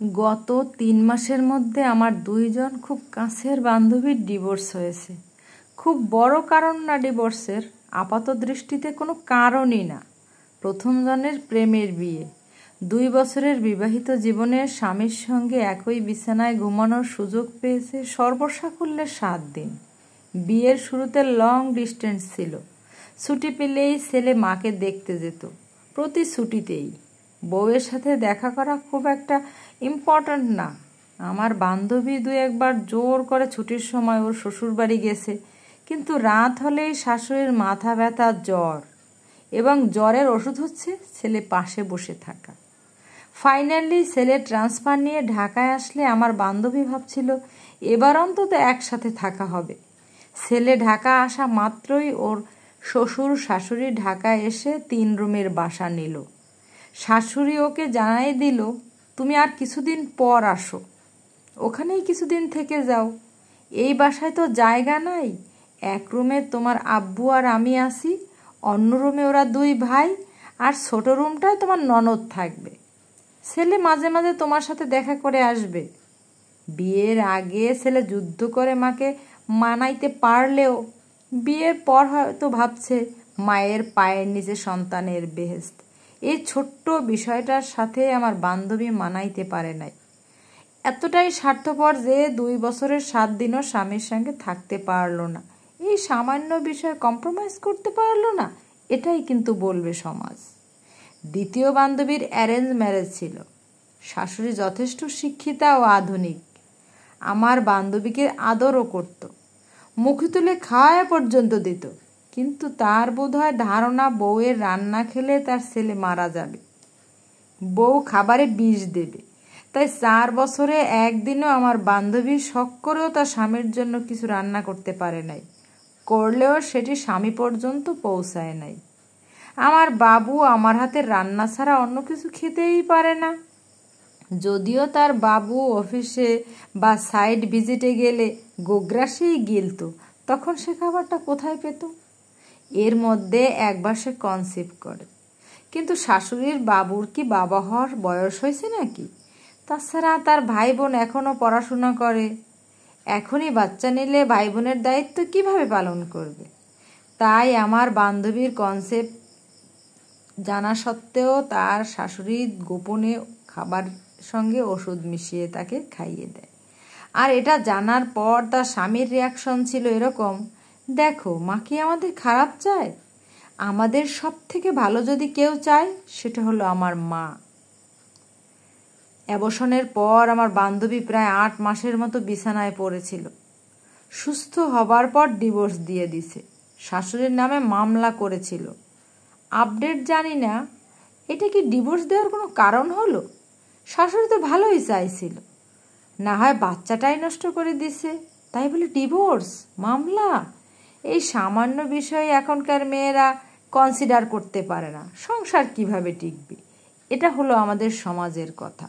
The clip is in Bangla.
গত ৩ মাসের মধ্যে আমার ২ জন খুব কাছের বান্ধবীর ডিভোর্স হয়েছে। খুব বড় কারণ না ডিভোর্সের, আপাত দৃষ্টিতে কোনো কারণই না। প্রথম জনের প্রেমের বিয়ে, ২ বছরের বিবাহিত জীবনে স্বামীর সঙ্গে একই বিছানায় ঘুমানোর সুযোগ পেয়েছে সর্বসাকুল্যে ৭ দিন। বিয়ের শুরুতে লং ডিস্টেন্স ছিল, ছুটি পেলেই ছেলে মাকে দেখতে যেত, প্রতি ছুটিতেই। বউয়ের সাথে দেখা করা খুব একটা ইম্পর্ট্যান্ট না। আমার বান্ধবী ২-১বার জোর করে ছুটির সময় ওর শ্বশুরবাড়ি গেছে, কিন্তু রাত হলেই শাশুড়ির মাথা ব্যথা, জ্বর, এবং জ্বরের ওষুধ হচ্ছে ছেলে পাশে বসে থাকা। ফাইনালি ছেলে ট্রান্সফার নিয়ে ঢাকায় আসলে আমার বান্ধবী ভাবছিল এবার অন্তত একসাথে থাকা হবে। ছেলে ঢাকা আসা মাত্রই ওর শ্বশুর শাশুড়ি ঢাকায় এসে ৩ রুমের বাসা নিল। শাশুড়ি ওকে জানাই দিল, তুমি আর কিছুদিন পর আসো, ওখানেই কিছুদিন থেকে যাও, এই বাসায় তো জায়গা নাই। এক রুমে তোমার আব্বু আর আমি আছি, অন্য রুমে ওরা ২ ভাই, আর ছোট রুমটায় তোমার ননদ থাকবে। ছেলে মাঝে মাঝে তোমার সাথে দেখা করে আসবে। বিয়ের আগে ছেলে যুদ্ধ করে মাকে মানাইতে পারলেও বিয়ের পর হয়তো ভাবছে মায়ের পায়ের নিচে সন্তানের বেহেশত। এই ছোট্ট বিষয়টার সাথে আমার বান্ধবী মানাইতে পারে নাই। এতটাই স্বার্থপর যে ২ বছরের ৭ দিনও স্বামীর সঙ্গে থাকতে পারলো না। এই সামান্য বিষয়ে কম্প্রোমাইজ করতে পারলো না, এটাই কিন্তু বলবে সমাজ। দ্বিতীয় বান্ধবীর অ্যারেঞ্জ ম্যারেজ ছিল। শাশুড়ি যথেষ্ট শিক্ষিতা ও আধুনিক। আমার বান্ধবীকে আদরও করত, মুখে তুলে খাওয়া পর্যন্ত দিত, কিন্তু তার বোধহয় ধারণা বউয়ের রান্না খেলে তার ছেলে মারা যাবে, বউ খাবারে বিষ দেবে। তাই ৪ বছরে একদিনও আমার বান্ধবী শখ করেও তার স্বামীর জন্য কিছু রান্না করতে পারে নাই, করলেও সেটি স্বামী পর্যন্ত পৌঁছায় নাই। আমার বাবু আমার হাতের রান্না ছাড়া অন্য কিছু খেতেই পারে না। যদিও তার বাবু অফিসে বা সাইড ভিজিটে গেলে গোগ্রাসেই গিলত, তখন সে খাবারটা কোথায় পেত? এর মধ্যে একবার সে কনসিভ করে, কিন্তু শাশুড়ির বাবুর কি বাবা হওয়ার বয়স হয়েছে নাকি? তাছাড়া তার ভাই বোন এখনও পড়াশোনা করে, এখনই বাচ্চা নিলে ভাই বোনের দায়িত্ব কিভাবে পালন করবে? তাই আমার বান্ধবীর কনসেপ্ট জানা সত্ত্বেও তার শাশুড়ি গোপনে খাবার সঙ্গে ওষুধ মিশিয়ে তাকে খাইয়ে দেয়। আর এটা জানার পর তার স্বামীর রিয়াকশন ছিল এরকম, দেখো মা কি আমাদের খারাপ চায়? আমাদের সব থেকে ভালো যদি কেউ চায় সেটা হলো আমার মা। অ্যাবর্শনের পর আমার বান্ধবী প্রায় ৮ মাসের মতো বিছানায় পড়েছিল। সুস্থ হবার পর ডিভোর্স দিয়ে দিছে, শাশুড়ির নামে মামলা করেছিল। আপডেট জানি না, এটা কি ডিভোর্স দেওয়ার কোনো কারণ হলো? শাশুড়ি তো ভালোই চাইছিল, না হয় বাচ্চাটাই নষ্ট করে দিছে, তাই বলে ডিভোর্স মামলা? এই সামান্য বিষয়ে এখনকার মেয়েরা কনসিডার করতে পারে না, সংসার কিভাবে টিকবে? এটা হলো আমাদের সমাজের কথা।